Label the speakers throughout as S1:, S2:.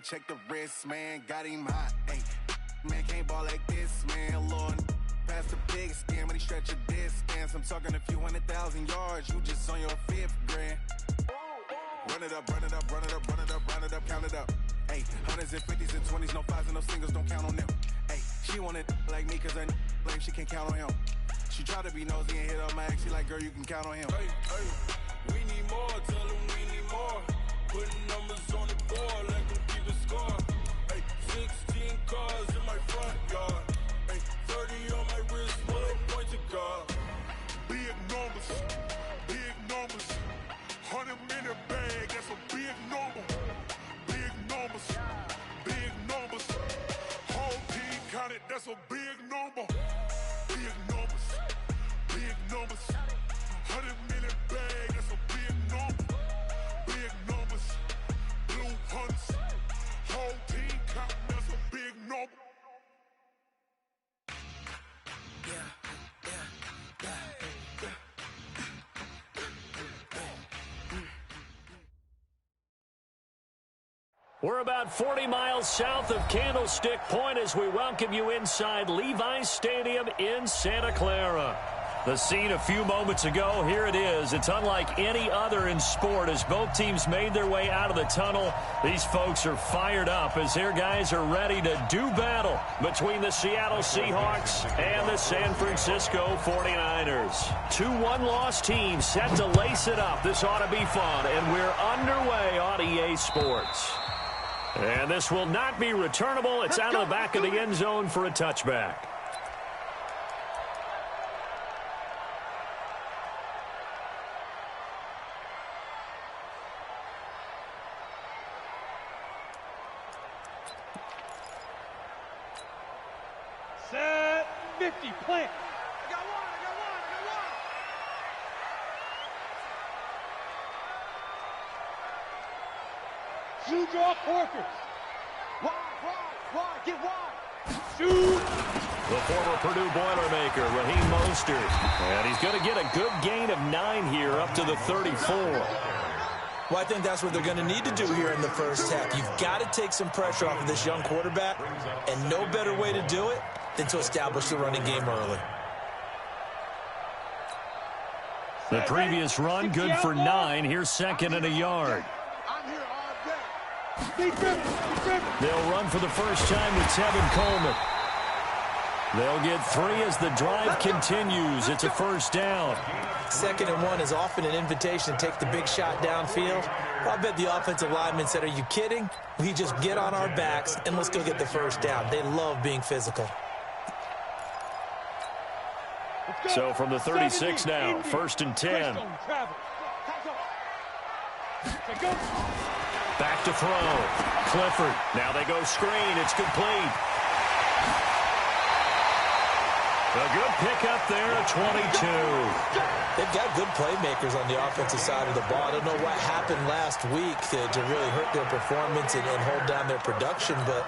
S1: check the wrist, man, got him hot. Hey, man, can't ball like this, man, Lord. Past the big skin when he stretch a distance. I'm talking a few 100,000 yards, you just on your 5th grand. Run it up, run it up, run it up, run it up, run it up, count it up. Hey, hundreds and 50s and 20s, no 5s and no singles, don't count on them. Hey, she want it like me, cause I blame she can't count on him. She try to be nosy and hit up my ex, she like, girl, you can count on him.
S2: Hey, hey, we need more, tell them we need more. Putting numbers on the board, let them keep the score. Hey, 16 cars in my front yard. Hey, 30 on my wrist, full of points of guard.
S3: Big numbers, big numbers. 100-minute bag, that's a big number. Big numbers, big numbers. Whole team counted, that's a big number. Big numbers, big numbers. 100-minute bag, that's a big number. Big numbers, blue hunts. Whole team counting, that's a big number.
S4: We're about 40 miles south of Candlestick Point as we welcome you inside Levi's Stadium in Santa Clara. The scene a few moments ago, here it is. It's unlike any other in sport as both teams made their way out of the tunnel. These folks are fired up as their guys are ready to do battle between the Seattle Seahawks and the San Francisco 49ers. Two one-loss teams set to lace it up. This ought to be fun, and we're underway on EA Sports. And this will not be returnable. It's out of the back of the end zone for a touchback.
S5: Set 50, plant.
S6: I got one.
S5: Shoe draw Corkers.
S6: Wide, get wide.
S5: Shoot.
S4: The former Purdue Boilermaker, Raheem Mostert. And he's going to get a good gain of 9 here up to the 34.
S7: Well, I think that's what they're going to need to do here in the first half. You've got to take some pressure off of this young quarterback, and no better way to do it than to establish the running game early.
S4: The previous run, good for 9. Here's second and a yard. They'll run for the first time with Tevin Coleman. They'll get 3 as the drive continues. It's a first down.
S7: 2nd and 1 is often an invitation to take the big shot downfield. I bet the offensive lineman said, are you kidding? We just get on our backs and let's go get the first down. They love being physical.
S4: So from the 36 now, 1st and 10. Back to throw. Clifford. Now they go screen. It's complete. A good pickup there at 22.
S7: They've got good playmakers on the offensive side of the ball. I don't know what happened last week to really hurt their performance and hold down their production, but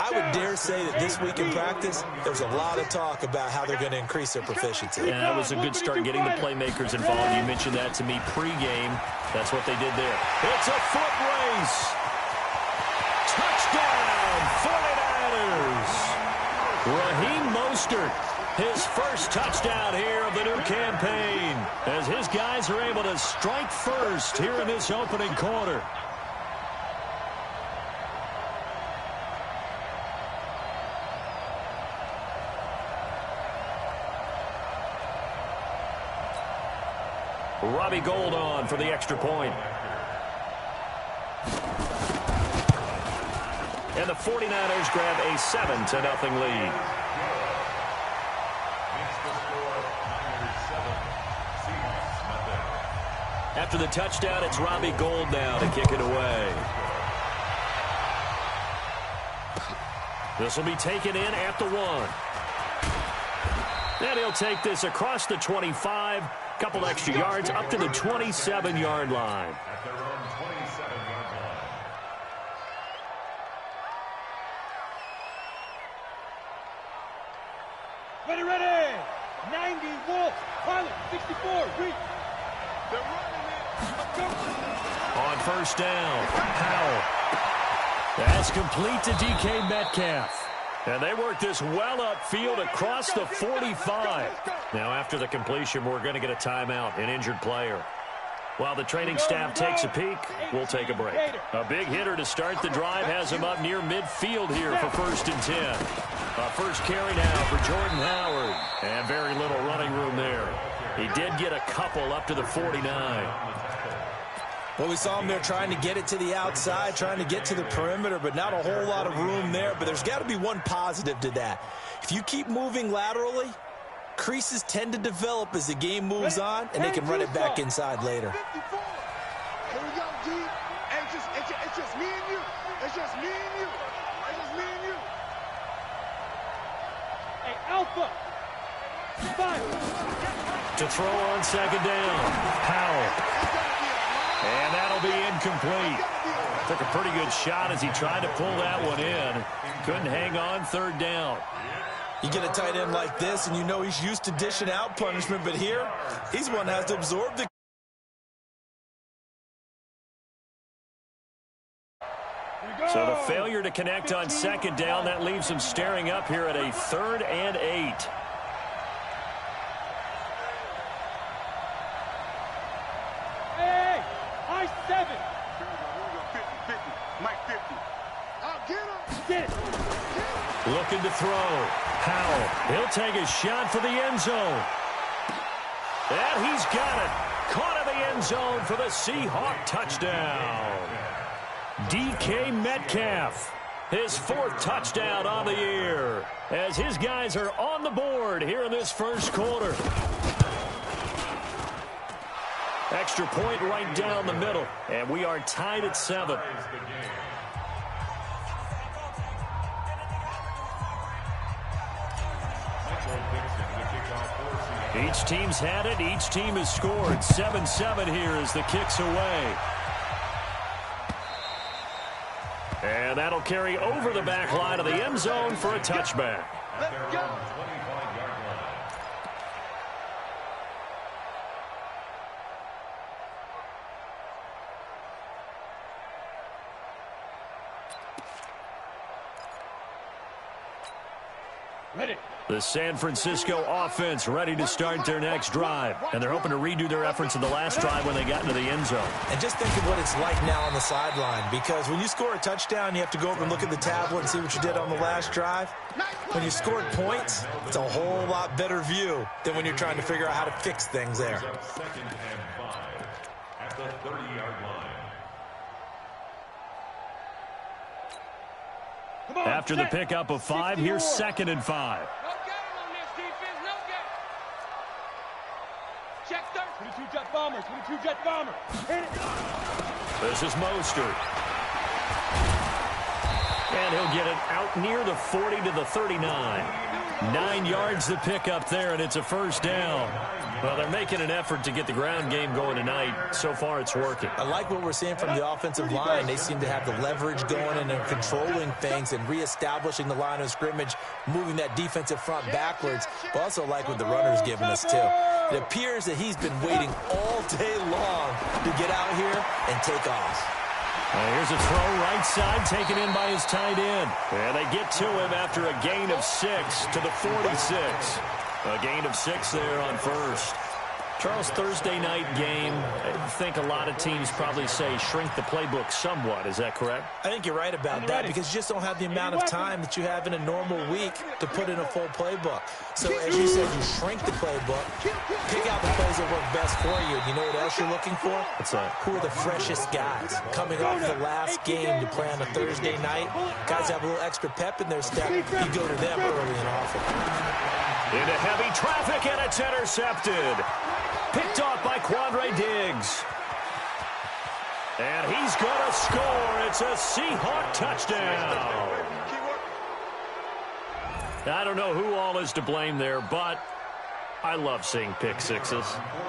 S7: I would dare say that this week in practice, there's a lot of talk about how they're going to increase their proficiency.
S4: Yeah, that was a good start getting the playmakers involved. You mentioned that to me pregame. That's what they did there. It's a foot race. Touchdown, 49ers. Raheem Mostert, his first touchdown here of the new campaign, as his guys are able to strike first here in this opening quarter. Robbie Gould on for the extra point. And the 49ers grab a 7-0 lead. After the touchdown, it's Robbie Gould now to kick it away. This will be taken in at the 1. And he'll take this across the 25. Couple extra yards up to the 27-yard line.
S8: At their own 27-yard line.
S5: Ready. 90, Wolf. Pilot, 64, reach.
S3: They're running it.
S4: On first down, Powell. That's complete to DK Metcalf. And they work this well upfield across the 45. Now, after the completion, we're going to get a timeout, an injured player. While the training staff takes a peek, we'll take a break. A big hitter to start the drive has him up near midfield here for 1st and 10. A first carry now for Jordan Howard. And very little running room there. He did get a couple up to the 49.
S7: Well, we saw him there trying to get it to the outside, trying to get to the perimeter, but not a whole lot of room there. But there's got to be one positive to that. If you keep moving laterally, creases tend to develop as the game moves on, and they can run it back inside later.
S6: Here we go, G. Hey, it's just me and you. It's just me and you. It's just me and you.
S5: Hey, Alpha. Fire.
S4: To throw on 2nd down. Powell. And that'll be incomplete. Took a pretty good shot as he tried to pull that one in. Couldn't hang on 3rd down.
S7: You get a tight end like this, and you know he's used to dishing out punishment, but here, he's one that has to absorb the...
S4: So the failure to connect on 2nd down, that leaves him staring up here at a 3rd and 8.
S5: Hey, I 7.
S6: 50, Mike 50. I'll get him.
S5: Get it.
S4: Looking to throw. Powell. He'll take a shot for the end zone. And he's got it. Caught in the end zone for the Seahawk touchdown. DK Metcalf. His 4th touchdown on the year. As his guys are on the board here in this 1st quarter. Extra point right down the middle. And we are tied at 7. Each team's had it. Each team has scored. 7-7 here as the kick's away. And that'll carry over the back line of the end zone for a touchback.
S6: Let's go.
S5: Ready.
S4: The San Francisco offense ready to start their next drive. And they're hoping to redo their efforts in the last drive when they got into the end zone.
S7: And just think of what it's like now on the sideline, because when you score a touchdown, you have to go over and look at the tablet and see what you did on the last drive. When you scored points, it's a whole lot better view than when you're trying to figure out how to fix things there.
S8: 2nd and 5 at the 30-yard line.
S4: After the pickup of 5, here's 2nd and 5.
S6: No game on this defense. No game. Check
S5: 22 jet bomber. 22 jet bomber. Hit it.
S4: This is Mostert. And he'll get it out near the 40 to the 39. 9 yards to pick up there, and it's a 1st down. Well, they're making an effort to get the ground game going tonight. So far, it's working.
S7: I like what we're seeing from the offensive line. They seem to have the leverage going and controlling things and reestablishing the line of scrimmage, moving that defensive front backwards. But also like what the runner's giving us, too. It appears that he's been waiting all day long to get out here and take off.
S4: Here's a throw right side taken in by his tight end. And they get to him after a gain of 6 to the 46. A gain of 6 there on 1st. Charles, Thursday night game, I think a lot of teams probably say shrink the playbook somewhat. Is that correct?
S7: I think you're right about that because you just don't have the amount of time that you have in a normal week to put in a full playbook. So as you said, you shrink the playbook, pick out the plays that work best for you. You know what else you're looking for?
S4: What's that?
S7: Who are the freshest guys coming off the last game to play on a Thursday night? Guys have a little extra pep in their step. You go to them early and often.
S4: Into heavy traffic, and it's intercepted. Picked off by Quandre Diggs. And he's going to score. It's a Seahawk touchdown. I don't know who all is to blame there, but I love seeing pick sixes.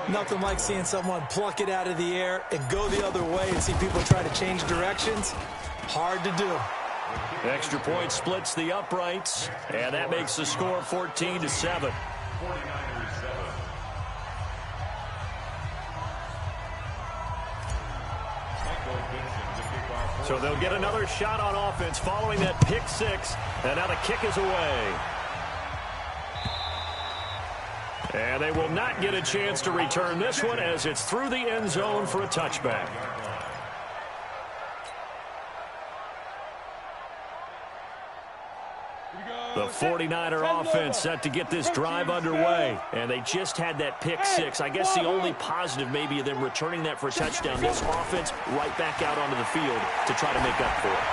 S7: Nothing like seeing someone pluck it out of the air and go the other way and see people try to change directions. Hard to do.
S4: Extra point splits the uprights, and that makes the score 14-7. So they'll get another shot on offense following that pick six. And now the kick is away. And they will not get a chance to return this one as it's through the end zone for a touchback. The 49er offense set to get this drive underway. And they just had that pick six. I guess the only positive maybe of them returning that for a touchdown. This offense right back out onto the field to try to make up for it.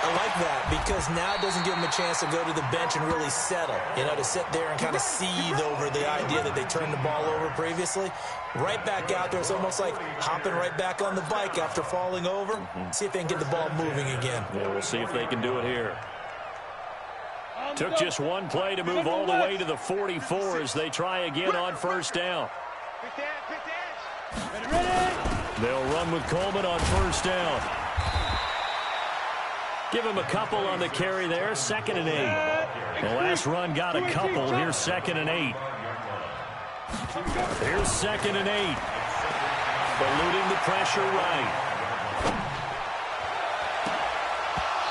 S7: I like that because now it doesn't give them a chance to go to the bench and really settle, to sit there and kind of seethe over the idea that they turned the ball over previously. Right back out there. It's almost like hopping right back on the bike after falling over. See if they can get the ball moving again.
S4: Yeah, we'll see if they can do it here. Took just one play to move all the way to the 44 as they try again on first down. They'll run with Coleman on first down. Give him a couple on the carry there. 2nd and 8. The last run got a couple. Here's 2nd and 8. Here's 2nd and 8. Eluding the pressure right.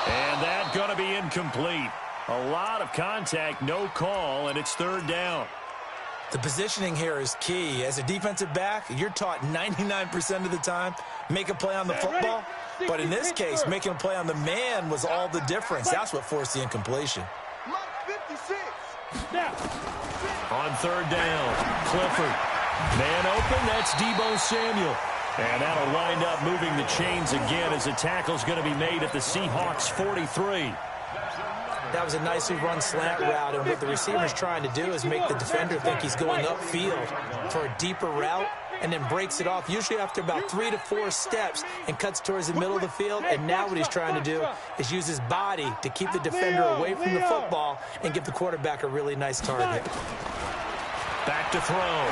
S4: And that's going to be incomplete. A lot of contact, no call, and it's 3rd down.
S7: The positioning here is key. As a defensive back, you're taught 99% of the time, make a play on the football. But in this case, making a play on the man was all the difference. That's what forced the incompletion.
S4: On 3rd down, Clifford. Man open, that's Deebo Samuel. And that'll wind up moving the chains again as the tackle's going to be made at the Seahawks 43.
S7: That was a nicely run slant route, and what the receiver's trying to do is make the defender think he's going upfield for a deeper route and then breaks it off, usually after about 3 to 4 steps, and cuts towards the middle of the field. And now what he's trying to do is use his body to keep the defender away from the football and give the quarterback a really nice target.
S4: Back to throw.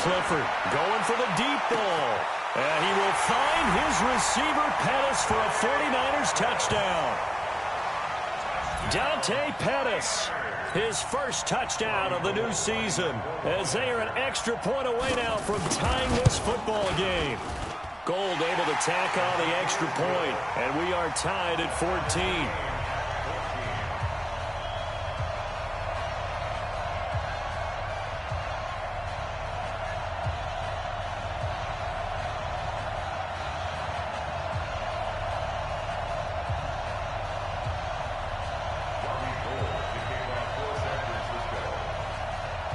S4: Clifford going for the deep ball. And he will find his receiver, Pettis, for a 49ers touchdown. Dante Pettis, his first touchdown of the new season, as they are an extra point away now from tying this football game. Gold able to tack on the extra point, and we are tied at 14.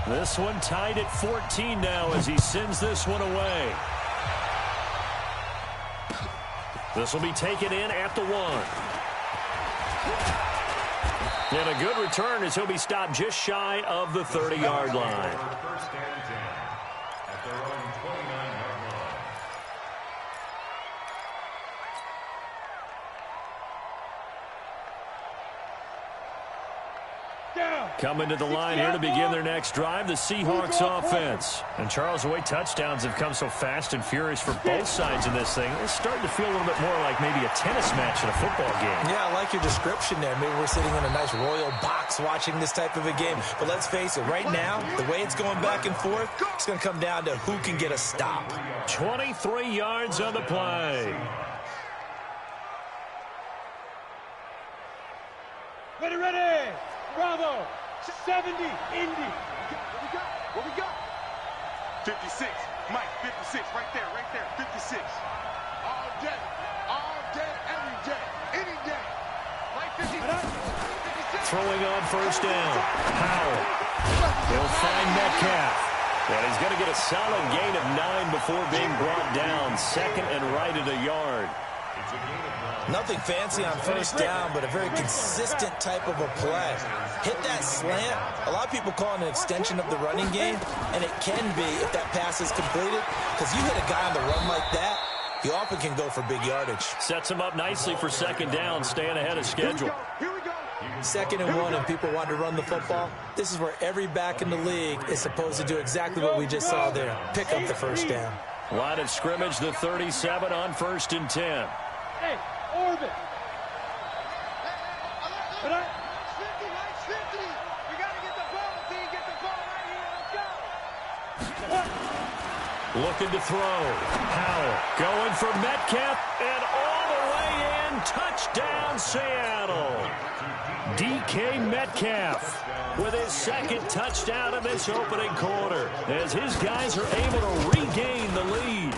S4: This one tied at 14 now as he sends this one away. This will be taken in at the 1. And a good return as he'll be stopped just shy of the 30-yard line. Coming to the line here to begin their next drive, the Seahawks offense. And Charles, the way touchdowns have come so fast and furious for both sides in this thing, it's starting to feel a little bit more like maybe a tennis match in a football game. Yeah, I like your description there. Maybe we're sitting in a nice royal box watching this type of a game. But let's face it, right now, the way it's going back and forth, it's going to come down to who can get a stop. 23 yards on the play.
S5: Ready. Bravo. 70, Indy.
S6: What we got? 56. Mike, 56. Right there. 56. All day, every day, any day. Right 56.
S4: Throwing on first down. Powell. He'll find Metcalf. And he's going to get a solid gain of 9 before being brought down. 2nd and right at a yard.
S7: Nothing fancy on first down, but a very consistent type of a play. Hit that slant. A lot of people call it an extension of the running game, and it can be if that pass is completed, because you hit a guy on the run like that, you often can go for big yardage.
S4: Sets him up nicely for 2nd down, staying ahead of schedule.
S6: Here we go.
S7: 2nd and 1, and people want to run the football. This is where every back in the league is supposed to do exactly what we just saw there. Pick up the first down.
S4: Line of scrimmage, the 37 on 1st and 10.
S5: Hey, orbit.
S6: But I... 50. We got to get the ball, D. Get the ball right here. Let's go.
S4: Looking to throw. Powell going for Metcalf, and all the way in and touchdown, Seattle. DK Metcalf with his second touchdown in this opening quarter as his guys are able to regain the lead.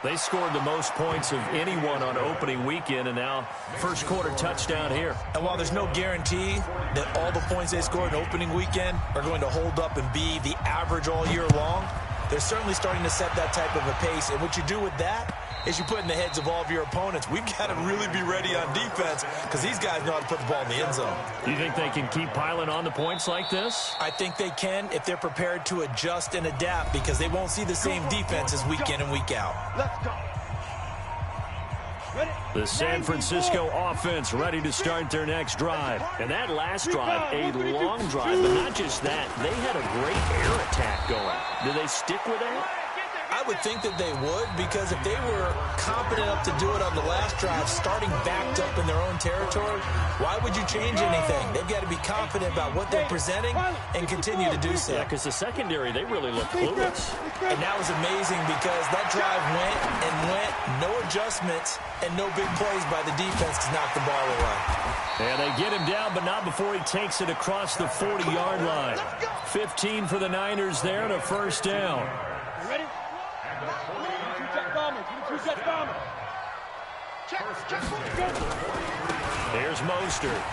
S4: They scored the most points of anyone on opening weekend, and now first quarter touchdown here.
S7: And while there's no guarantee that all the points they scored in opening weekend are going to hold up and be the average all year long, they're certainly starting to set that type of a pace. And what you do with that is you put in the heads of all of your opponents, we've got to really be ready on defense because these guys know how to put the ball in the end zone.
S4: Do you think they can keep piling on the points like this?
S7: I think they can if they're prepared to adjust and adapt because they won't see the same defenses week in and week out.
S6: Let's go.
S4: The San Francisco offense ready to start their next drive. And that last drive, a long drive, but not just that. They had a great air attack going. Do they stick with that?
S7: I would think that they would because if they were competent enough to do it on the last drive, starting backed up in their own territory, why would you change anything? They've got to be confident about what they're presenting and continue to do so.
S4: Yeah, because the secondary, they really look clueless.
S7: And that was amazing because that drive went and went, no adjustments and no big plays by the defense to knock the ball away.
S4: And they get him down, but not before he takes it across the 40-yard line. 15 for the Niners there and a first down.
S5: Ready?
S4: Here's Mostert.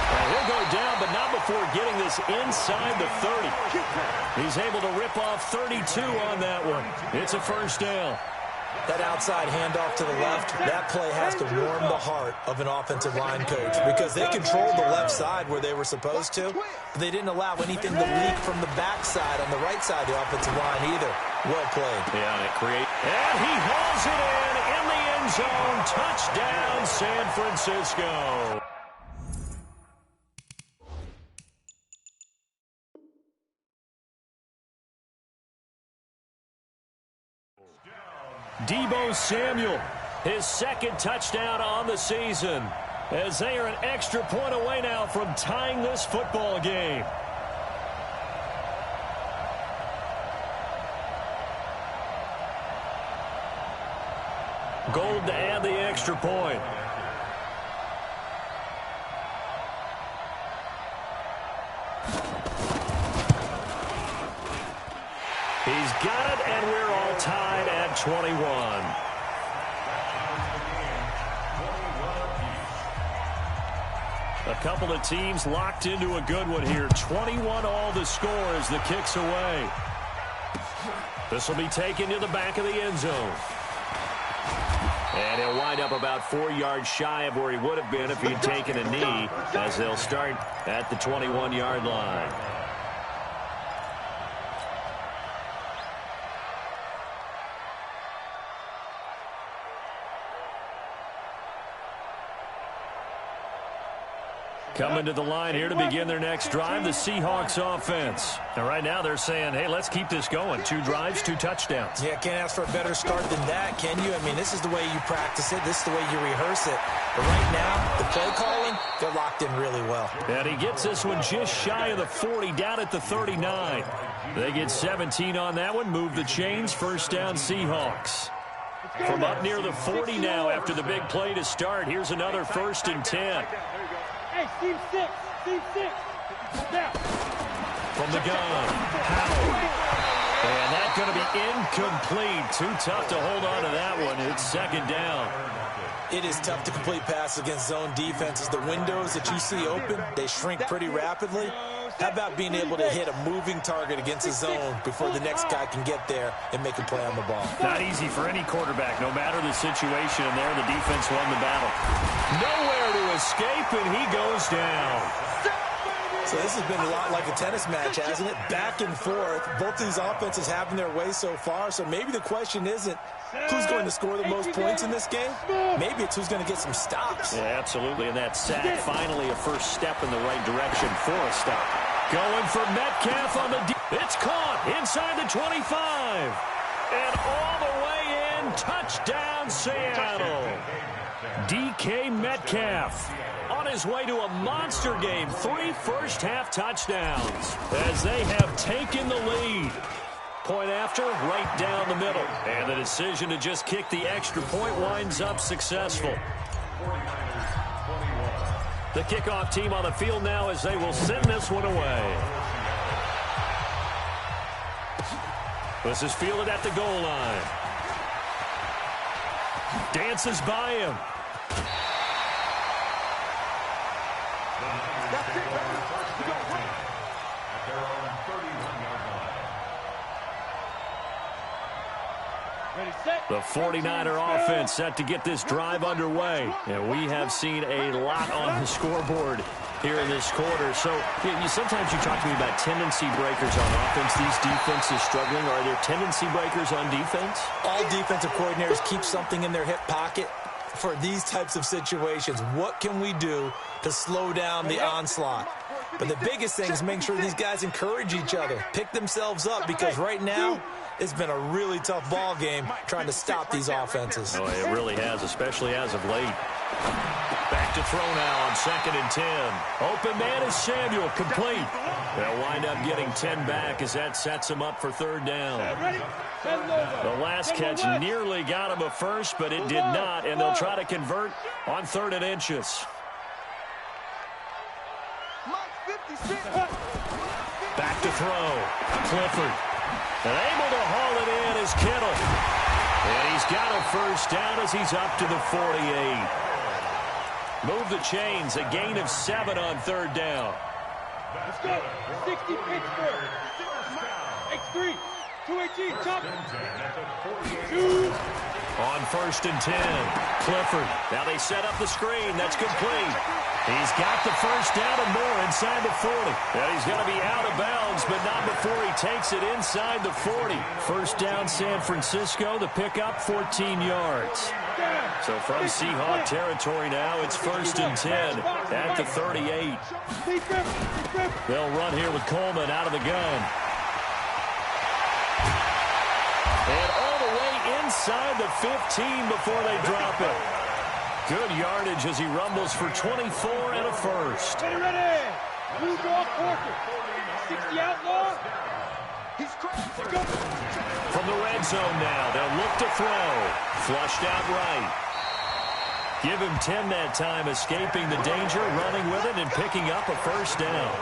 S4: And he'll go down, but not before getting this inside the 30. He's able to rip off 32 on that one. It's a first down.
S7: That outside handoff to the left, that play has to warm the heart of an offensive line coach because they controlled the left side where they were supposed to, but they didn't allow anything to leak from the backside on the right side of the offensive line either. Well played.
S4: Yeah, and he hauls it in the end zone. Touchdown, San Francisco. Deebo Samuel, his second touchdown on the season, as they are an extra point away now from tying this football game. Gold to add the extra point. He's got it, and we're all tied at 21. A couple of teams locked into a good one here. 21 all the score as the kick's away. This will be taken to the back of the end zone. And he'll wind up about 4 yards shy of where he would have been if he'd taken a knee, as they'll start at the 21-yard line. Coming to the line here to begin their next drive, the Seahawks offense. And right now they're saying, hey, let's keep this going. 2 drives, 2 touchdowns.
S7: Yeah, can't ask for a better start than that, can you? I mean, this is the way you practice it. This is the way you rehearse it. But right now, the play calling, they're locked in really well.
S4: And he gets this one just shy of the 40, down at the 39. They get 17 on that one, move the chains, first down Seahawks. From up near the 40 now after the big play to start, here's another 1st and 10.
S5: Hey, Steve 6. Down.
S4: From the gun, Howard. And that's going to be incomplete. Too tough to hold on to that one. It's 2nd down.
S7: It is tough to complete passes against zone defenses. The windows that you see open, they shrink pretty rapidly. How about being able to hit a moving target against a zone before the next guy can get there and make a play on the ball?
S4: Not easy for any quarterback, no matter the situation. And there, the defense won the battle. Nowhere to escape, and he goes down.
S7: So this has been a lot like a tennis match, hasn't it? Back and forth. Both these offenses having their way so far. So maybe the question isn't who's going to score the most points in this game. Maybe it's who's going to get some stops.
S4: Yeah, absolutely. And that sack, finally a first step in the right direction for a stop. Going for Metcalf on the it's caught inside the 25. And all the way in, touchdown Seattle. DK Metcalf on his way to a monster game. 3 first-half touchdowns as they have taken the lead. Point after, right down the middle. And the decision to just kick the extra point winds up successful. The kickoff team on the field now as they will send this one away. This is fielded at the goal line. Dances by him.
S6: That's it, baby. You got to win.
S8: At their own 31-yard line.
S5: Ready, set.
S4: The 49er offense set to get this drive underway. And we have seen a lot on the scoreboard here in this quarter. So sometimes you talk to me about tendency breakers on offense. These defenses struggling. Are there tendency breakers on defense?
S7: All defensive coordinators keep something in their hip pocket for these types of situations. What can we do to slow down the onslaught? But the biggest thing is make sure these guys encourage each other, pick themselves up, because right now it's been a really tough ball game trying to stop these offenses.
S4: Oh, it really has, especially as of late. Back to throw now on 2nd and 10. Open man is Samuel, complete. They'll wind up getting 10 back as that sets them up for 3rd down. The last catch nearly got him a first, but it did not, and they'll try to convert on 3rd and inches. Back to throw. Clifford. And able to haul it in is Kittle. And he's got a first down as he's up to the 48. Move the chains, a gain of 7 on 3rd down.
S5: Let's go. 60 Pittsburgh. X3. 218. Chop. 2.
S4: On 1st and 10. Clifford. Now they set up the screen. That's complete. He's got the first down and more inside the 40. And he's going to be out of bounds, but not before he takes it inside the 40. First down, San Francisco. The pickup, 14 yards. So from Seahawk territory now, it's 1st and 10 at the 38. They'll run here with Coleman out of the gun. And all the way inside the 15 before they drop it. Good yardage as he rumbles for 24 and a first.
S5: Ready. Blue dog Porter. 60 outlaw.
S6: He's crazy.
S4: From the red zone now, they'll look to throw. Flushed out right. Give him 10 that time, escaping the danger, running with it, and picking up a first down.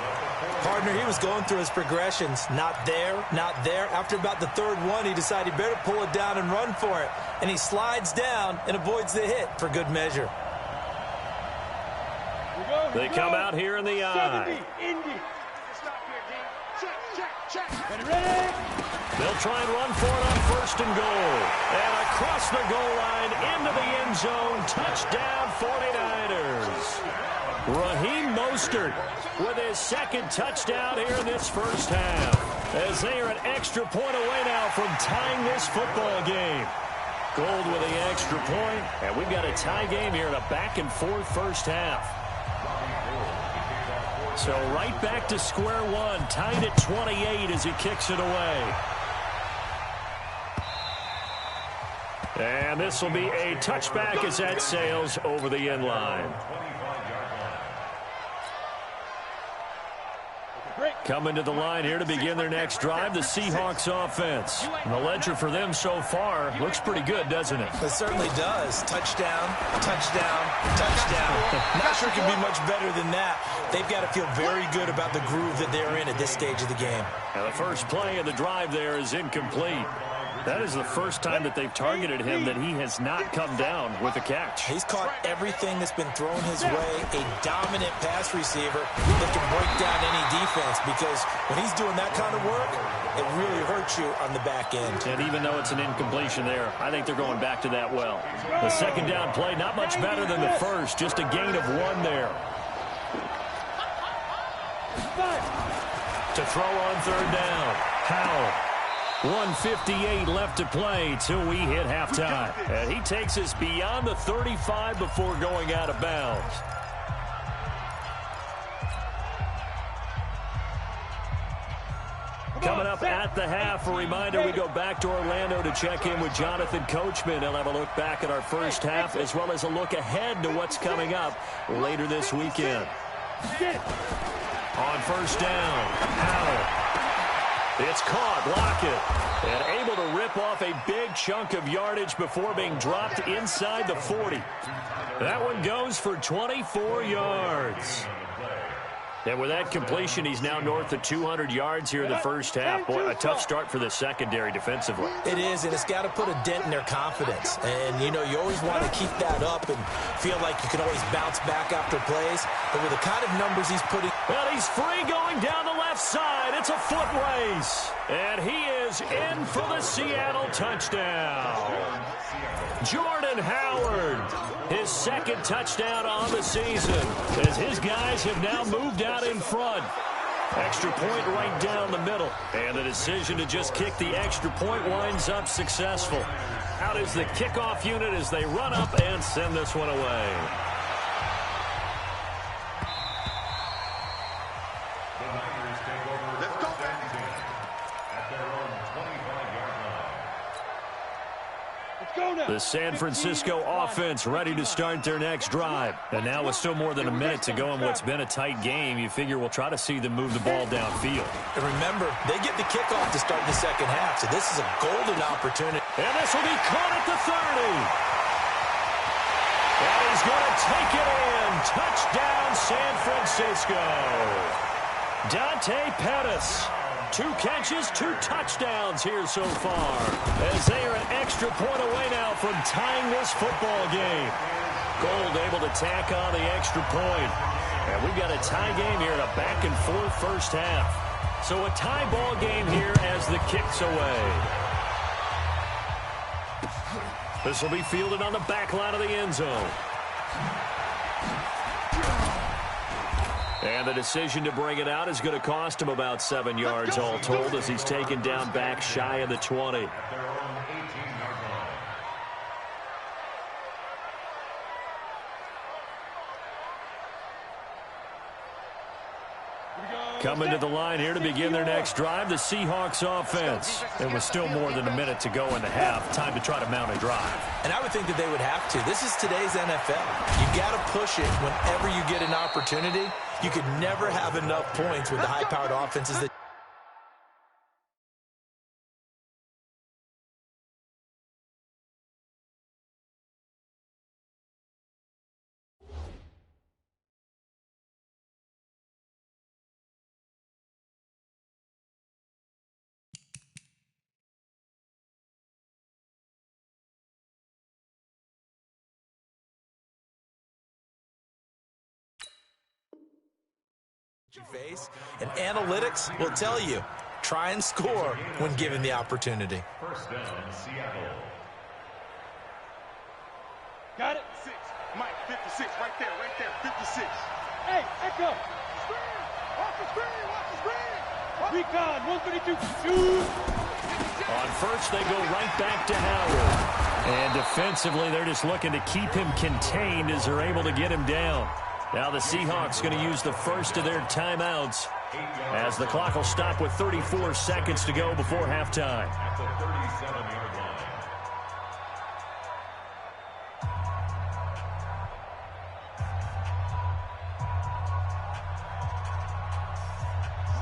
S7: Partner, he was going through his progressions. Not there, not there. After about the 3rd one, he decided he better pull it down and run for it. And he slides down and avoids the hit for good measure.
S4: They come out here in the eye.
S5: Ready.
S4: They'll try and run for it on 1st and goal. And across the goal line into the end zone. Touchdown 49ers. Raheem Mostert with his 2nd touchdown here in this first half. As they are an extra point away now from tying this football game. Gold with the extra point, and we've got a tie game here in a back-and-forth first half. So right back to square one, tied at 28 as he kicks it away. And this will be a touchback as that sails over the end line. Coming to the line here to begin their next drive, the Seahawks offense. And the ledger for them so far looks pretty good, doesn't it?
S7: It certainly does. Touchdown, touchdown, touchdown. Not sure it can be much better than that. They've got to feel very good about the groove that they're in at this stage of the game.
S4: And the first play of the drive there is incomplete. That is the first time that they've targeted him that he has not come down with a catch.
S7: He's caught everything that's been thrown his way. A dominant pass receiver that can break down any defense, because when he's doing that kind of work, it really hurts you on the back end.
S4: And even though it's an incompletion there, I think they're going back to that well. The 2nd down play, not much better than the first, just a gain of 1 there. To throw on 3rd down, Howell. 1:58 left to play till we hit halftime. And he takes us beyond the 35 before going out of bounds. Coming up at the half, a reminder, we go back to Orlando to check in with Jonathan Coachman. He'll have a look back at our first half, as well as a look ahead to what's coming up later this weekend. On 1st down, Howell. It's caught. Lockett. And able to rip off a big chunk of yardage before being dropped inside the 40. That one goes for 24 yards. And with that completion, he's now north of 200 yards here in the first half. Boy, a tough start for the secondary defensively.
S7: It is, and it's got to put a dent in their confidence. And, you know, you always want to keep that up and feel like you can always bounce back after plays. But with the kind of numbers he's putting...
S4: Well, he's free going down the left side. It's a foot race. And he is in for the Seattle touchdown. Jordan Howard, his second touchdown on the season, as his guys have now moved out in front. Extra point right down the middle. And the decision to just kick the extra point winds up successful. Out is the kickoff unit as they run up and send this one away. The San Francisco offense ready to start their next drive. And now with still more than a minute to go in what's been a tight game, you figure we'll try to see them move the ball downfield.
S7: And remember, they get the kickoff to start the second half, so this is a golden opportunity.
S4: And this will be caught at the 30. And he's going to take it in. Touchdown, San Francisco. Dante Pettis. 2 catches, 2 touchdowns here so far, as they are an extra point away now from tying this football game. Gold able to tack on the extra point. And we've got a tie game here in a back-and-forth first half. So a tie ball game here as the kick's away. This will be fielded on the back line of the end zone. And the decision to bring it out is going to cost him about 7 yards all told, as he's taken down back shy of the 20. Coming to the line here to begin their next drive, the Seahawks offense. And with still more than a minute to go in the half, time to try to mount a drive.
S7: And I would think that they would have to. This is today's NFL. You got to push it whenever you get an opportunity. You could never have enough points with the high-powered offenses that... you face, and analytics will tell you, try and score when given the opportunity.
S8: First down, Seattle.
S6: Got it? 6. Mike, 56, right there, 56. Hey, Echo! Screen! Watch the screen! Watch the screen! Recon, 132, shoot!
S4: On first, they go right back to Howard. And defensively, they're just looking to keep him contained as they're able to get him down. Now the Seahawks going to use the first of their timeouts as the clock will stop with 34 seconds to go before halftime.
S8: At the 37-yard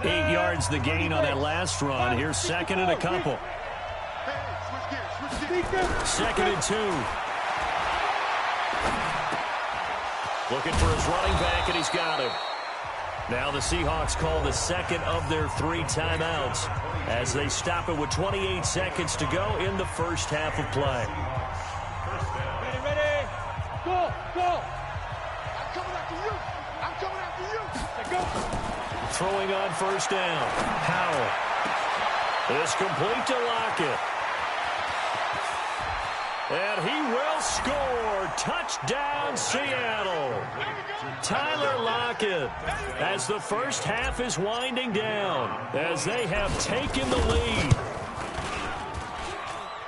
S8: line.
S4: 8 yards the gain on that last run. Here's second and a couple. Second and 2. Looking for his running back, and he's got him. Now the Seahawks call the second of their 3 timeouts as they stop it with 28 seconds to go in the first half of play.
S6: Ready, ready. Go, go. I'm coming after you. I'm coming after you. Let's go.
S4: Throwing on first down. Howell. It's complete to Lockett. And he will score. Touchdown, Seattle. Tyler Lockett, as the first half is winding down, as they have taken the lead.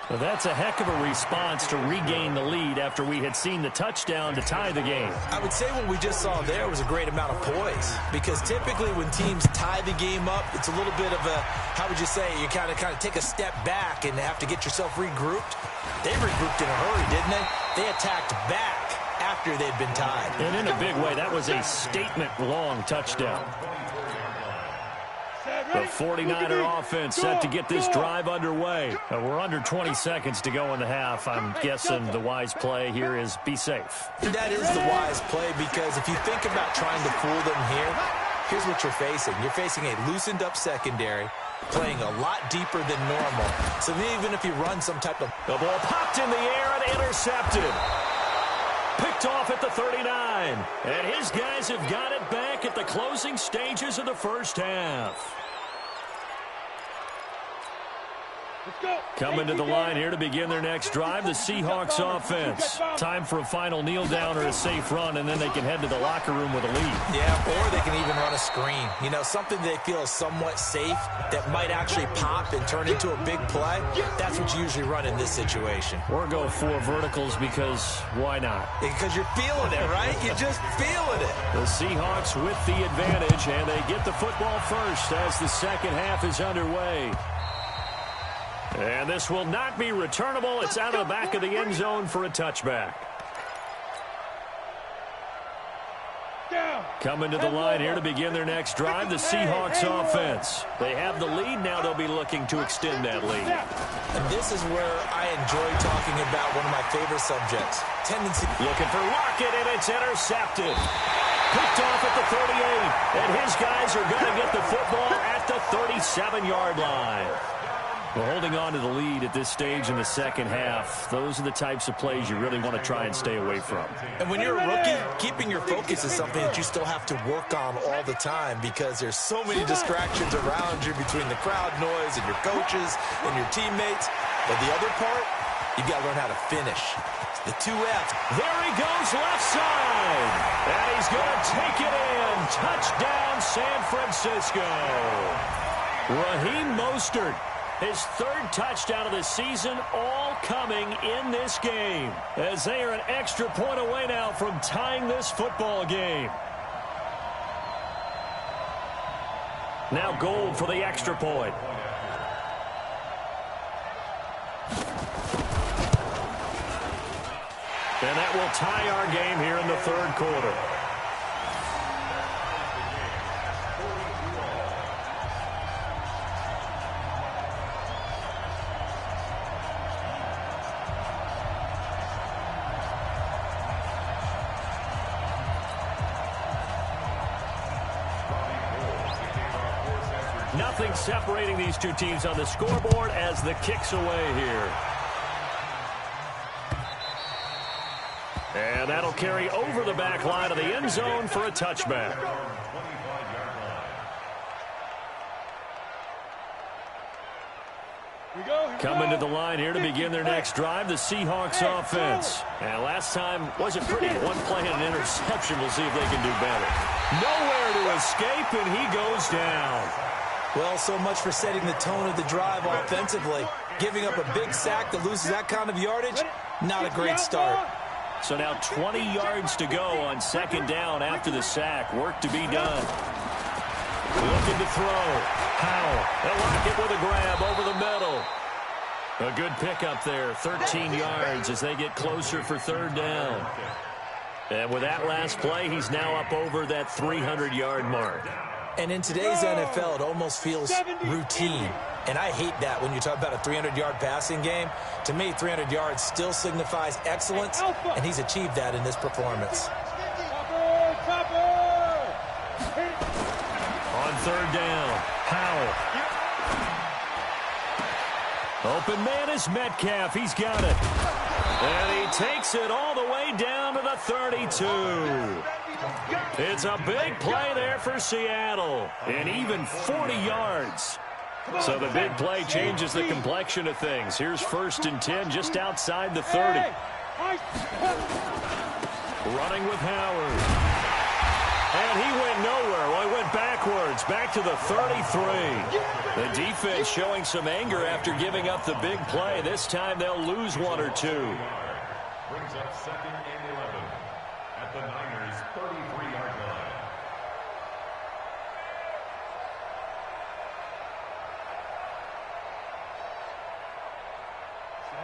S4: Well, that's a heck of a response to regain the lead after we had seen the touchdown to tie the game.
S7: I would say what we just saw there was a great amount of poise, because typically when teams tie the game up, it's a little bit of a, how would you say, you kind of take a step back and have to get yourself regrouped. They regrouped in a hurry, didn't they? They attacked back after they'd been tied.
S4: And in a big way, that was a statement-long touchdown.
S6: 7.
S4: The 49er offense set to get this drive underway. We're under 20 seconds to go in the half. I'm guessing the wise play here is be safe.
S7: That is the wise play, because if you think about trying to fool them here, here's what you're facing. You're facing a loosened up secondary, playing a lot deeper than normal. So even if you run some type of...
S4: The ball popped in the air and intercepted. Picked off at the 39. And his guys have got it back at the closing stages of the first half. Coming to the line here to begin their next drive, the Seahawks offense. Time for a final kneel down or a safe run, and then they can head to the locker room with a lead.
S7: Yeah, or they can even run a screen. You know, something they feel is somewhat safe that might actually pop and turn into a big play. That's what you usually run in this situation.
S4: Or go 4 verticals, because why not?
S7: Because you're feeling it, right? You're just feeling it.
S4: The Seahawks with the advantage, and they get the football first as the second half is underway. And this will not be returnable. It's out of the back of the end zone for a touchback. Coming to the line here to begin their next drive, the Seahawks offense. They have the lead. Now they'll be looking to extend that lead.
S7: And this is where I enjoy talking about one of my favorite subjects. Tendency.
S4: Looking for Lockett, and it's intercepted. Picked off at the 38. And his guys are going to get the football at the 37-yard line. Well, holding on to the lead at this stage in the second half, those are the types of plays you really want to try and stay away from.
S7: And when you're a rookie, keeping your focus is something that you still have to work on all the time, because there's so many distractions around you between the crowd noise and your coaches and your teammates. But the other part, you've got to learn how to finish. The 2F.
S4: There he goes, left side. And he's going to take it in. Touchdown, San Francisco. Raheem Mostert. His 3rd touchdown of the season, all coming in this game, as they are an extra point away now from tying this football game. Now Gold for the extra point. And that will tie our game here in the 3rd quarter. Nothing separating these two teams on the scoreboard as the kick's away here. And that'll carry over the back line of the end zone for a touchback. Coming to the line here to begin their next drive, the Seahawks offense. And last time wasn't pretty. One play and an interception. We'll see if they can do better. Nowhere to escape, and he goes down.
S7: Well, so much for setting the tone of the drive offensively. Giving up a big sack that loses that kind of yardage, not a great start.
S4: So now 20 yards to go on 2nd down after the sack. Work to be done. Looking to throw. Powell. They'll lock it with a grab over the middle. A good pickup there. 13 yards as they get closer for 3rd down. And with that last play, he's now up over that 300-yard mark.
S7: And in today's NFL, it almost feels routine. And I hate that when you talk about a 300-yard passing game. To me, 300 yards still signifies excellence, and he's achieved that in this performance.
S4: On 3rd down, Powell. Open man is Metcalf. He's got it. And he takes it all the way down to the 32. It's a big play there for Seattle. And even 40 yards. So the big play changes the complexion of things. Here's 1st and 10 just outside the 30. Running with Howard. And he went nowhere. Well, he went backwards, back to the 33. The defense showing some anger after giving up the big play. This time they'll lose 1 or 2.
S8: Brings up 2nd and 11 at the Niners' 33-yard line.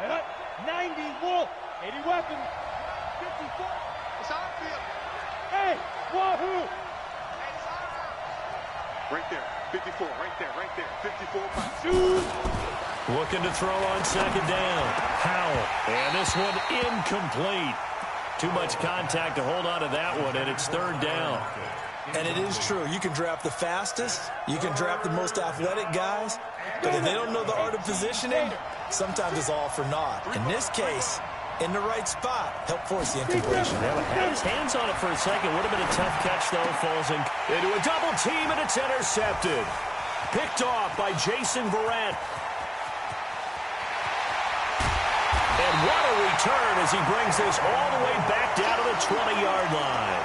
S5: Set up. 90 Wolf. 80 weapons. 54. It's on field. Hey, Wahoo.
S6: Right there. 54. 54, right there, 54 by 2.
S4: Looking to throw on second down. Howell. And this one incomplete. Too much contact to hold on to that one, and it's third down.
S7: And it is true. You can draft the fastest. You can draft the most athletic guys. But if they don't know the art of positioning, sometimes it's all for naught. In this case, in the right spot, help force the incompletion.
S4: Yeah, had his hands on it for a second. Would have been a tough catch, though. Falls into a double team, and it's intercepted. Picked off by Jason Verrett. And what a return as he brings this all the way back down to the 20-yard line.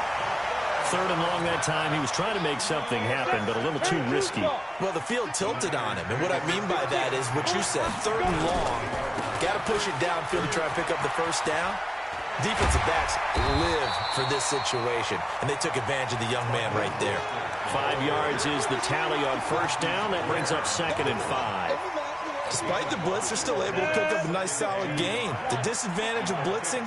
S4: Third and long that time. He was trying to make something happen, but a little too risky.
S7: Well, the field tilted on him, and what I mean by that is what you said, third and long. Got to push it downfield to try and pick up the first down. Defensive backs live for this situation, and they took advantage of the young man right there.
S4: 5 yards is the tally on first down. That brings up 2nd and 5.
S7: Despite the blitz, they're still able to pick up a nice solid gain. The disadvantage of blitzing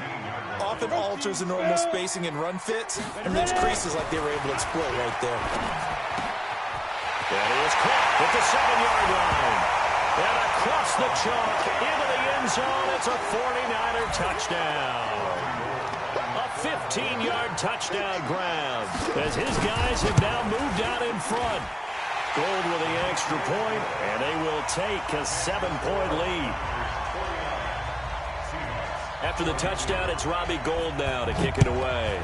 S7: often alters the normal spacing and run fits, and leaves creases like they were able to exploit right there.
S4: And he is caught at the 7-yard line. And across the chalk into the end zone, it's a 49er touchdown. A 15-yard touchdown grab as his guys have now moved out in front. Gold with the extra point, and they will take a 7-point lead. After the touchdown, it's Robbie Gould now to kick it away.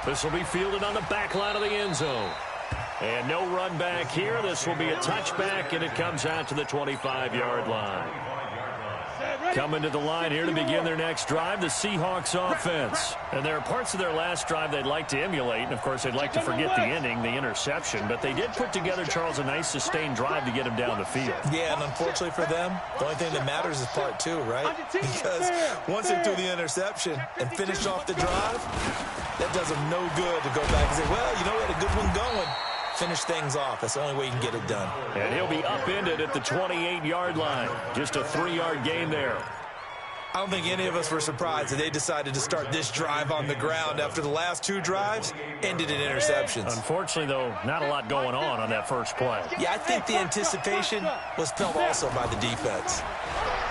S4: This will be fielded on the back line of the end zone. And no run back here. This will be a touchback, and it comes out to the 25-yard line. Coming to the line here to begin their next drive, the Seahawks offense. And there are parts of their last drive they'd like to emulate. And, of course, they'd like to forget the ending, the interception. But they did put together, Charles, a nice sustained drive to get him down the field.
S7: Yeah, and unfortunately for them, the only thing that matters is part 2, right? Because once they threw the interception and finished off the drive, that does them no good to go back and say, well, you know, we had a good one going. Finish things off. That's the only way you can get it done.
S4: And he'll be upended at the 28-yard line. Just a 3-yard gain there.
S7: I don't think any of us were surprised that they decided to start this drive on the ground after the last 2 drives ended in interceptions.
S4: Unfortunately, though, not a lot going on that first play.
S7: Yeah, I think the anticipation was felt also by the defense.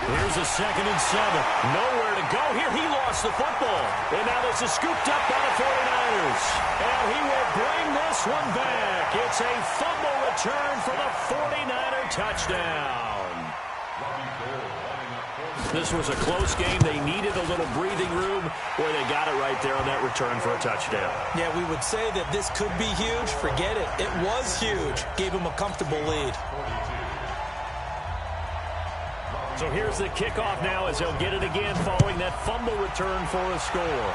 S4: Here's a 2nd and 7. Nowhere to go here. He lost the football. And now this is scooped up by the 49ers. And he will bring this one back. It's a fumble return for the 49er touchdown. This was a close game. They needed a little breathing room. Boy, they got it right there on that return for a touchdown.
S7: Yeah, we would say that this could be huge. Forget it. It was huge. Gave him a comfortable lead.
S4: So here's the kickoff now as they'll get it again following that fumble return for a score.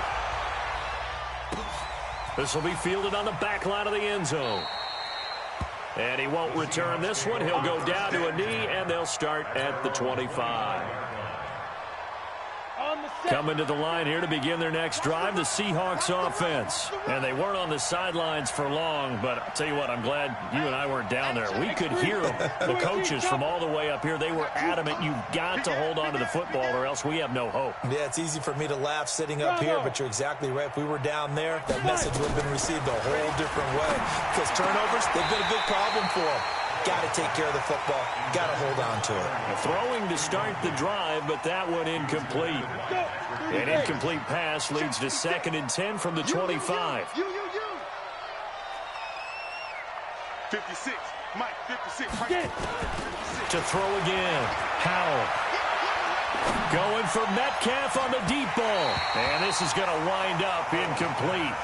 S4: This will be fielded on the back line of the end zone. And he won't return this one. He'll go down to a knee, and they'll start at the 25. Coming to the line here to begin their next drive, the Seahawks offense. And they weren't on the sidelines for long, but I'll tell you what, I'm glad you and I weren't down there. We could hear them, the coaches from all the way up here. They were adamant, you've got to hold on to the football or else we have no hope.
S7: Yeah, it's easy for me to laugh sitting up here, but you're exactly right. If we were down there, that message would have been received a whole different way. Because turnovers, they've been a big problem for them. Got to take care of the football. Got to hold on to it.
S4: Throwing to start the drive, but that one incomplete. An incomplete pass leads to 2nd and 10 from the 25.
S6: 56. Mike, 56. Right there.
S4: To throw again. Howell. Going for Metcalf on the deep ball. And this is going to wind up incomplete.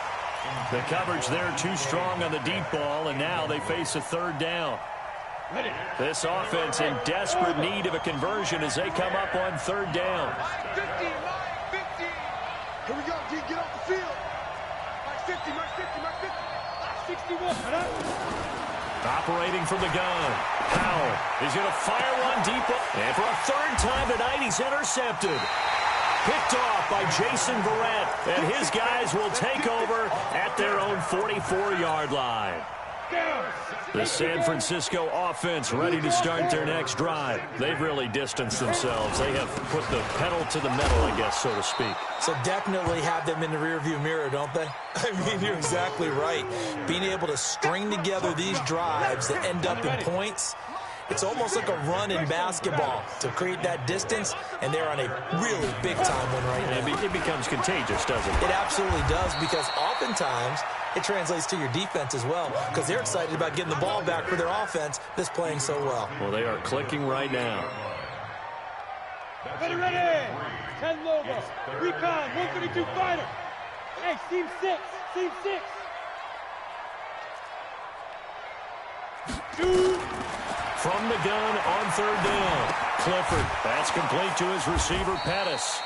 S4: The coverage there too strong on the deep ball, and now they face a 3rd down. This offense in desperate need of a conversion as they come up on 3rd down.
S6: 50, 50. Here we go, G, get off the field. Mike 50, Mike 50, Mike 50. 61.
S4: Operating from the gun. Howell is going to fire one deep. And for a 3rd time tonight, he's intercepted. Picked off by Jason Verrett. And his guys will take over at their own 44-yard line. The San Francisco offense ready to start their next drive. They've really distanced themselves. They have put the pedal to the metal, I guess, so to speak.
S7: So definitely have them in the rearview mirror, don't they? I mean, you're exactly right. Being able to string together these drives that end up in points, it's almost like a run in basketball to create that distance, and they're on a really big-time one right now.
S4: It becomes contagious, doesn't it?
S7: It absolutely does, because oftentimes it translates to your defense as well, because they're excited about getting the ball back for their offense that's playing so well.
S4: Well, they are clicking right now.
S5: Ready, ready. 10 logo. Recon, 132 fighter. Hey, team 6. Team 6.
S4: From the gun on third down. Clifford, that's complete to his receiver, Pettis.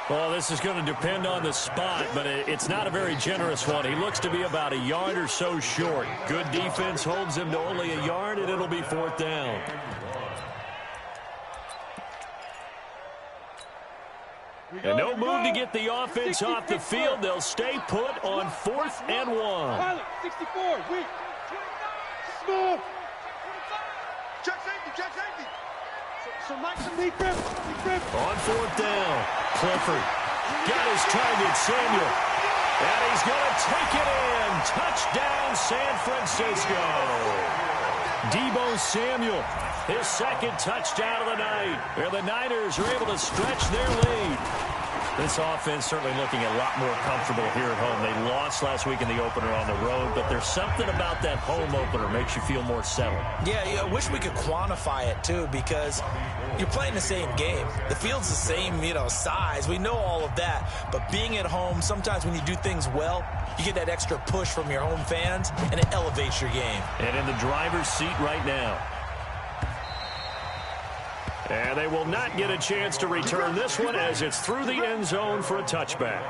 S4: Well, this is going to depend on the spot, but it's not a very generous one. He looks to be about a yard or so short. Good defense holds him to only a yard, and it'll be fourth down. And no move to get the offense off the field. They'll stay put on 4th and 1.
S5: Pilot, 64, weak. Smooth.
S6: Check safety.
S5: So Mike's a lead grip.
S4: On 4th down, Clifford got his target, Samuel. And he's going to take it in. Touchdown, San Francisco. Deebo Samuel, his second touchdown of the night. And the Niners are able to stretch their lead. This offense certainly looking a lot more comfortable here at home. They lost last week in the opener on the road, but there's something about that home opener makes you feel more settled.
S7: Yeah, I wish we could quantify it, too, because you're playing the same game. The field's the same, size. We know all of that. But being at home, sometimes when you do things well, you get that extra push from your home fans, and it elevates your game.
S4: And in the driver's seat right now. And they will not get a chance to return this one as it's through the end zone for a touchback.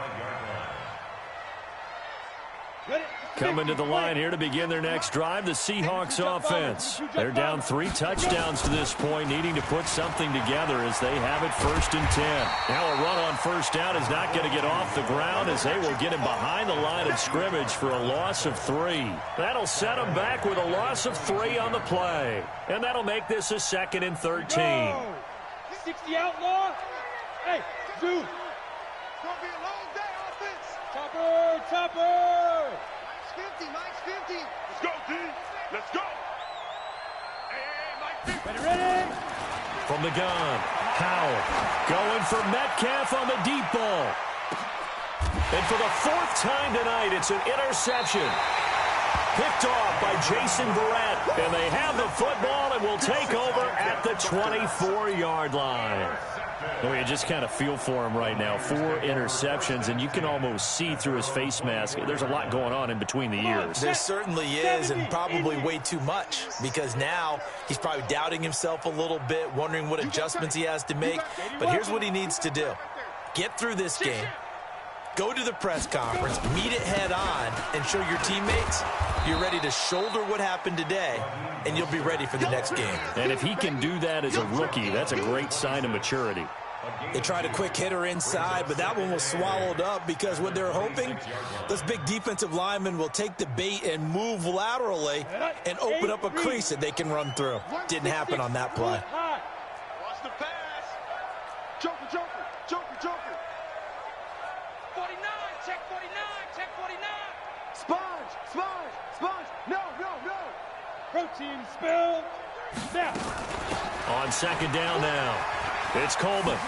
S4: Coming to the line here to begin their next drive, the Seahawks offense. They're down 3 touchdowns to this point, needing to put something together as they have it 1st and 10. Now a run on 1st down is not going to get off the ground as they will get him behind the line of scrimmage for a loss of 3. That'll set them back with a loss of 3 on the play. And that'll make this a 2nd and 13.
S5: 60 outlaw. Hey, dude.
S6: It's going to be a long day, offense.
S5: Chopper.
S6: Mike's 50. Let's go, D. Let's go. Hey, Mike 50.
S5: Ready.
S4: From the gun, Howell going for Metcalf on the deep ball. And for the 4th time tonight, it's an interception. Picked off by Jason Verrett. And they have the football and will take over at the 24-yard line. Well, you just kind of feel for him right now. 4 interceptions, and you can almost see through his face mask. There's a lot going on in between the ears.
S7: There certainly is, and probably way too much, because now he's probably doubting himself a little bit, wondering what adjustments he has to make. But here's what he needs to do. Get through this game. Go to the press conference, meet it head on, and show your teammates you're ready to shoulder what happened today, and you'll be ready for the next game.
S4: And if he can do that as a rookie, that's a great sign of maturity.
S7: They tried a quick hitter inside, but that one was swallowed up because what they're hoping, those big defensive linemen will take the bait and move laterally and open up a crease that they can run through. Didn't happen on that play.
S6: Watch the pass. Joker.
S5: 49, check 49.
S6: Sponge. No.
S5: Protein spill. Snap.
S4: On 2nd down now, it's Coleman.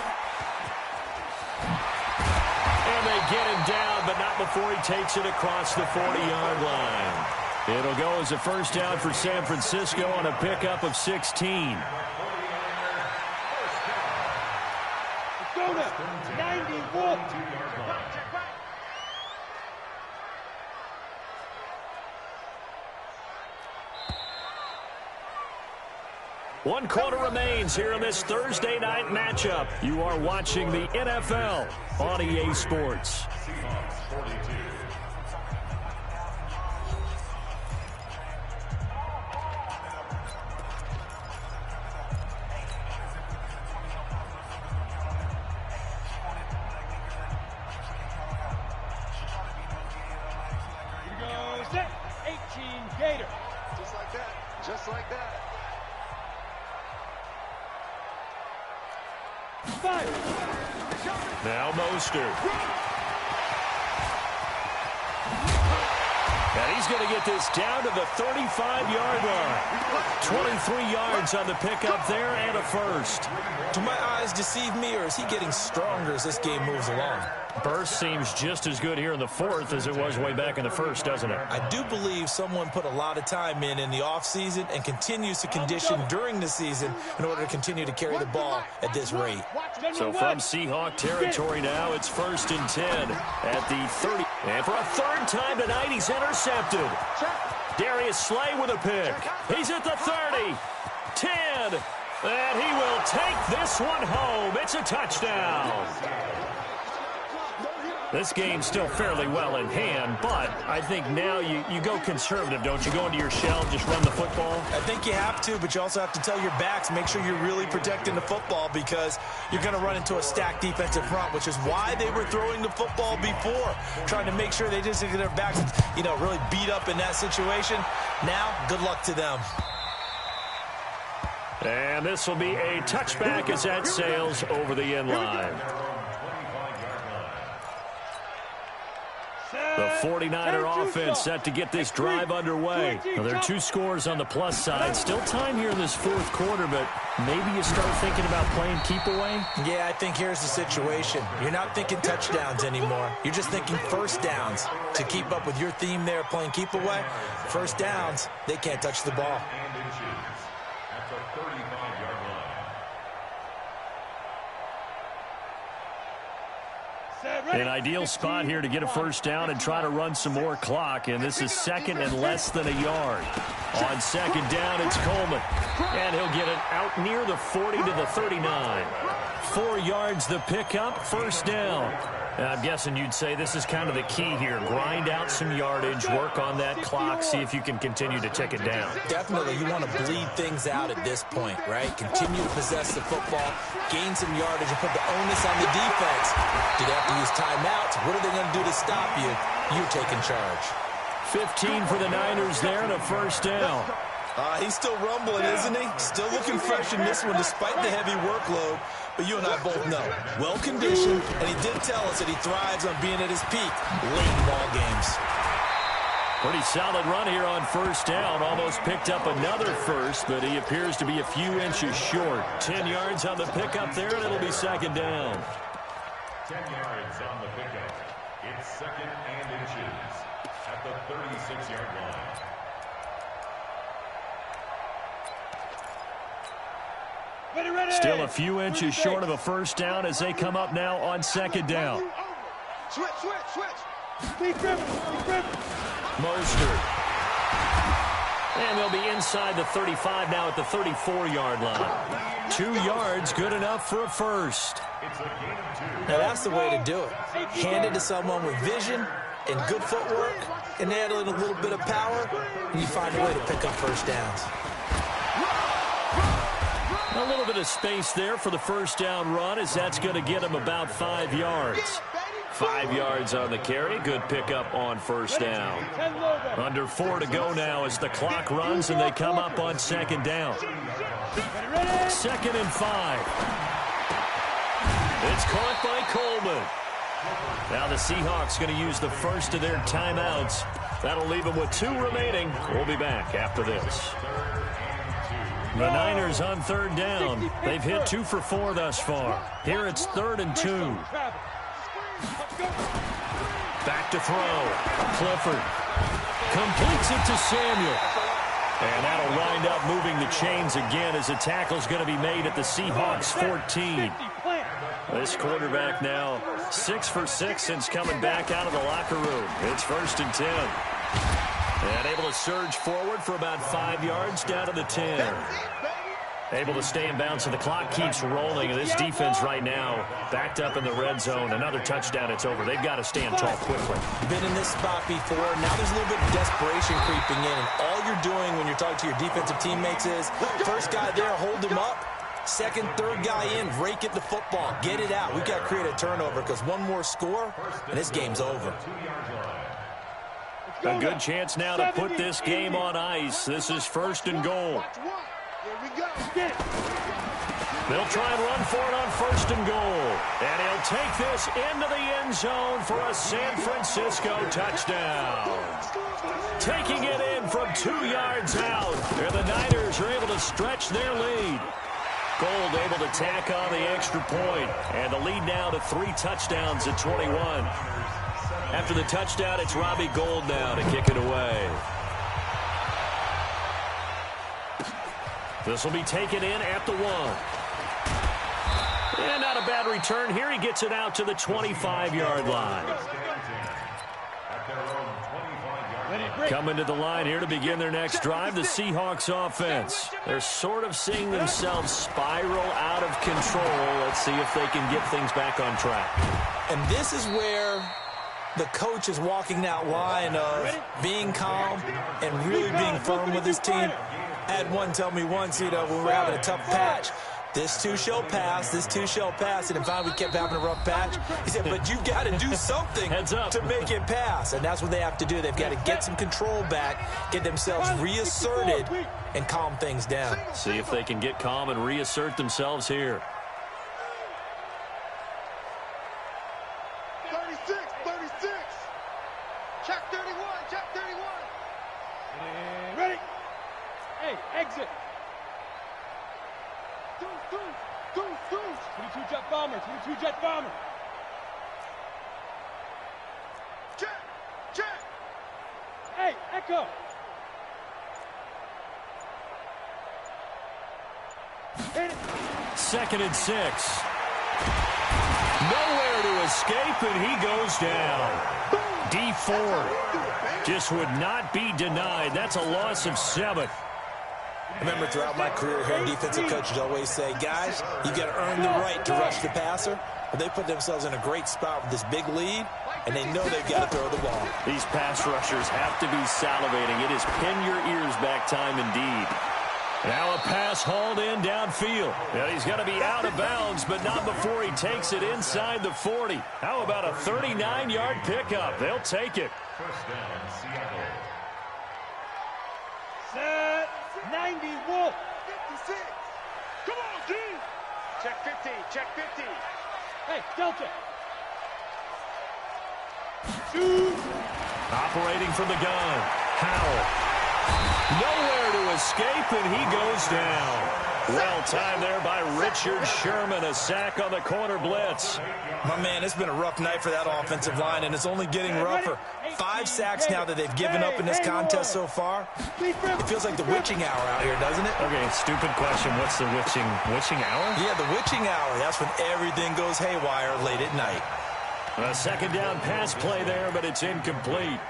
S4: And they get him down, but not before he takes it across the 40-yard line. It'll go as a 1st down for San Francisco on a pickup of 16.
S5: Go to 91.
S4: One quarter remains here in this Thursday night matchup. You are watching the NFL on EA Sports.
S5: Here we go, set. 18 Gator.
S6: Just like that.
S4: Now Mostert. And he's going to get this down to the 35-yard line. 23 yards on the pickup there and a first.
S7: Do my eyes deceive me, or is he getting stronger as this game moves along?
S4: Burst seems just as good here in the fourth as it was way back in the first, doesn't it?
S7: I do believe someone put a lot of time in the offseason and continues to condition during the season in order to continue to carry the ball at this rate.
S4: So from Seahawk territory now, it's 1st and 10 at the 30. And for a third time tonight, he's intercepted. Darius Slay with a pick. He's at the 30, 10, and he will take this one home. It's a touchdown. This game's still fairly well in hand, but I think now you go conservative, don't you? Go into your shell, just run the football?
S7: I think you have to, but you also have to tell your backs, make sure you're really protecting the football, because you're going to run into a stacked defensive front, which is why they were throwing the football before, trying to make sure they just get their backs, really beat up in that situation. Now, good luck to them.
S4: And this will be a touchback as that sails over the end line. The 49er offense set to get this drive underway. Now, there are 2 scores on the plus side. Still time here in this fourth quarter, but maybe you start thinking about playing keep away?
S7: Yeah, I think here's the situation. You're not thinking touchdowns anymore. You're just thinking first downs. To keep up with your theme there, playing keep away, first downs, they can't touch the ball.
S8: At the 35-yard line.
S4: An ideal spot here to get a first down and try to run some more clock, and this is 2nd and less than a yard. On 2nd down, it's Coleman, and he'll get it out near the 40 to the 39. 4 yards the pickup, first down. I'm guessing you'd say this is kind of the key here. Grind out some yardage, work on that clock, see if you can continue to tick it down.
S7: Definitely, you want to bleed things out at this point, right? Continue to possess the football, gain some yardage, and put the onus on the defense. Do they have to use timeouts? What are they going to do to stop you? You're taking charge.
S4: 15 for the Niners there and a first down.
S7: He's still rumbling, isn't he? Still looking fresh in this one despite the heavy workload. But you and I both know, well-conditioned, and he did tell us that he thrives on being at his peak late in ball games.
S4: Pretty solid run here on first down. Almost picked up another first, but he appears to be a few inches short. 10 yards on the pickup there, and it'll be 2nd down.
S8: 10 yards on the pickup. It's 2nd and inches at the 36-yard line.
S4: Still a few inches short of a first down as they come up now on 2nd down.
S6: Switch.
S4: Mostert. And they'll be inside the 35 now at the 34-yard line. 2 yards, good enough for a first.
S7: Now that's the way to do it. Hand it to someone with vision and good footwork, and add in a little bit of power, and you find a way to pick up first downs.
S4: A little bit of space there for the first down run, as that's going to get him about 5 yards. 5 yards on the carry. Good pickup on first down. Under 4 to go now as the clock runs and they come up on 2nd down. 2nd and 5. It's caught by Coleman. Now the Seahawks going to use the first of their timeouts. That'll leave them with 2 remaining. We'll be back after this. The Niners on 3rd down. They've hit 2 for 4 thus far. Here it's 3rd and 2. Back to throw. Clifford completes it to Samuel. And that'll wind up moving the chains again as the tackle's going to be made at the Seahawks 14. This quarterback now 6 for 6 since coming back out of the locker room. It's 1st and 10. And able to surge forward for about 5 yards down to the 10. Able to stay in bounds, and the clock keeps rolling. And this defense right now backed up in the red zone. Another touchdown, it's over. They've got to stand tall quickly.
S7: Been in this spot before. Now there's a little bit of desperation creeping in. And all you're doing when you're talking to your defensive teammates is, first guy there, hold him up. Second, third guy in, rake at the football. Get it out. We've got to create a turnover because one more score, and this game's over.
S4: A good chance now to put this game on ice. This is 1st and goal.
S6: Here we go.
S4: They'll try and run for it on 1st and goal. And he'll take this into the end zone for a San Francisco touchdown. Taking it in from 2 yards out. And the Niners are able to stretch their lead. Gold able to tack on the extra point. And the lead now to 3 touchdowns at 21. After the touchdown, it's Robbie Gould now to kick it away. This will be taken in at the 1. And not a bad return here. He gets it out to the 25-yard line. Coming to the line here to begin their next drive, the Seahawks offense. They're sort of seeing themselves spiral out of control. Let's see if they can get things back on track.
S7: And this is where the coach is walking that line of being calm and really being firm with his team. I had one tell me once, when we were having a tough patch, this too shall pass, this too shall pass, and finally we kept having a rough patch. He said, but you've got to do something to make it pass, and that's what they have to do. They've got to get some control back, get themselves reasserted, and calm things down.
S4: See if they can get calm and reassert themselves here.
S6: 36. Check 31. Ready? Hey, exit. Deuce. 22 jet bomber. Check. Hey, echo. Hit it.
S4: 2nd and 6. Nowhere to escape, and he goes down. D Ford just would not be denied. That's a loss of 7.
S7: I remember throughout my career hearing defensive coaches always say, guys, you got to earn the right to rush the passer. But they put themselves in a great spot with this big lead, and they know they've got to throw the ball.
S4: These pass rushers have to be salivating. It is pin your ears back time indeed. Now a pass hauled in downfield. Yeah, he's going to be out of bounds, but not before he takes it inside the 40. How about a 39-yard pickup? They'll take it.
S8: First down, Seattle.
S5: Set 90, Wolf.
S6: 56. Come on, G. Check 50.
S5: Hey, Delta. Shoot.
S4: Operating from the gun. Howell. Nowhere to escape, and he goes down. Well timed there by Richard Sherman. A sack on the corner blitz.
S7: My man, it's been a rough night for that offensive line, and it's only getting rougher. 5 sacks now that they've given up in this contest so far. It feels like the witching hour out here, doesn't it?
S4: Okay, stupid question. What's the witching hour?
S7: Yeah, the witching hour. That's when everything goes haywire late at night.
S4: A 2nd down pass play there, but it's incomplete.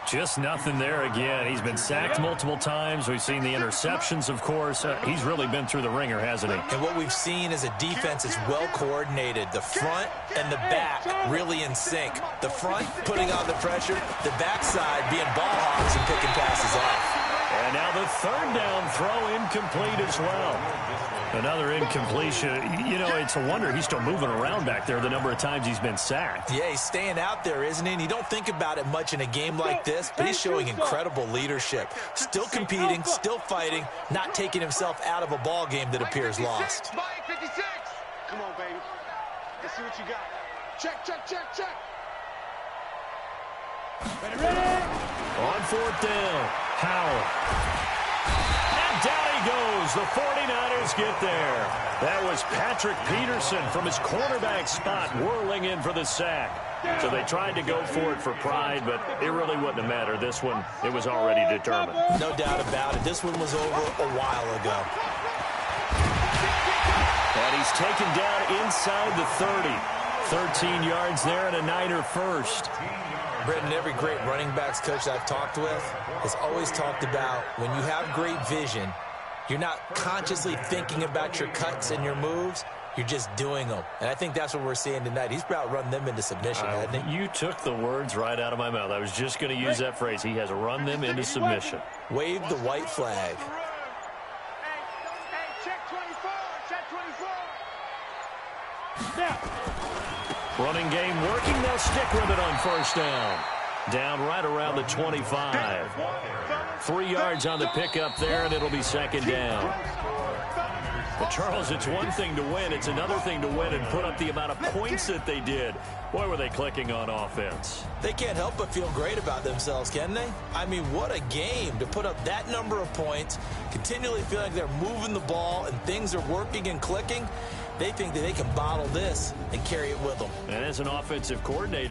S4: Just nothing there again. He's been sacked multiple times. We've seen the interceptions, of course. He's really been through the ringer, hasn't he?
S7: And what we've seen is a defense that's well coordinated. The front and the back really in sync. The front putting on the pressure, the backside being ball hawks and picking passes off.
S4: And now the 3rd down throw incomplete as well. Another incompletion. It's a wonder he's still moving around back there the number of times he's been sacked.
S7: Yeah, he's staying out there, isn't he? And you don't think about it much in a game like this, but he's showing incredible leadership. Still competing, still fighting, not taking himself out of a ball game that appears lost.
S6: 56. Come on, baby. Let's see what you got. Check.
S5: Ready.
S4: On 4th down, Howell. And down he goes. The 49ers get there. That was Patrick Peterson from his cornerback spot whirling in for the sack. So they tried to go for it for pride, but it really wouldn't have mattered. This one, it was already determined.
S7: No doubt about it. This one was over a while ago.
S4: And he's taken down inside the 30. 13 yards there and a Niner first.
S7: Brendan, every great running backs coach I've talked with has always talked about when you have great vision, you're not consciously thinking about your cuts and your moves. You're just doing them. And I think that's what we're seeing tonight. He's about run them into submission, hasn't he?
S4: You took the words right out of my mouth. I was just going to use that phrase. He has run them into submission.
S7: Wave the white flag.
S6: Hey, check 24.
S5: Now.
S4: Running game working. They'll stick with it on 1st down. Down right around the 25. 3 yards on the pickup there, and it'll be second down. But, Charles, it's one thing to win. It's another thing to win and put up the amount of points that they did. Boy, were they clicking on offense.
S7: They can't help but feel great about themselves, can they? I mean, what a game to put up that number of points, continually feel like they're moving the ball and things are working and clicking. They think that they can bottle this and carry it with them.
S4: And as an offensive coordinator,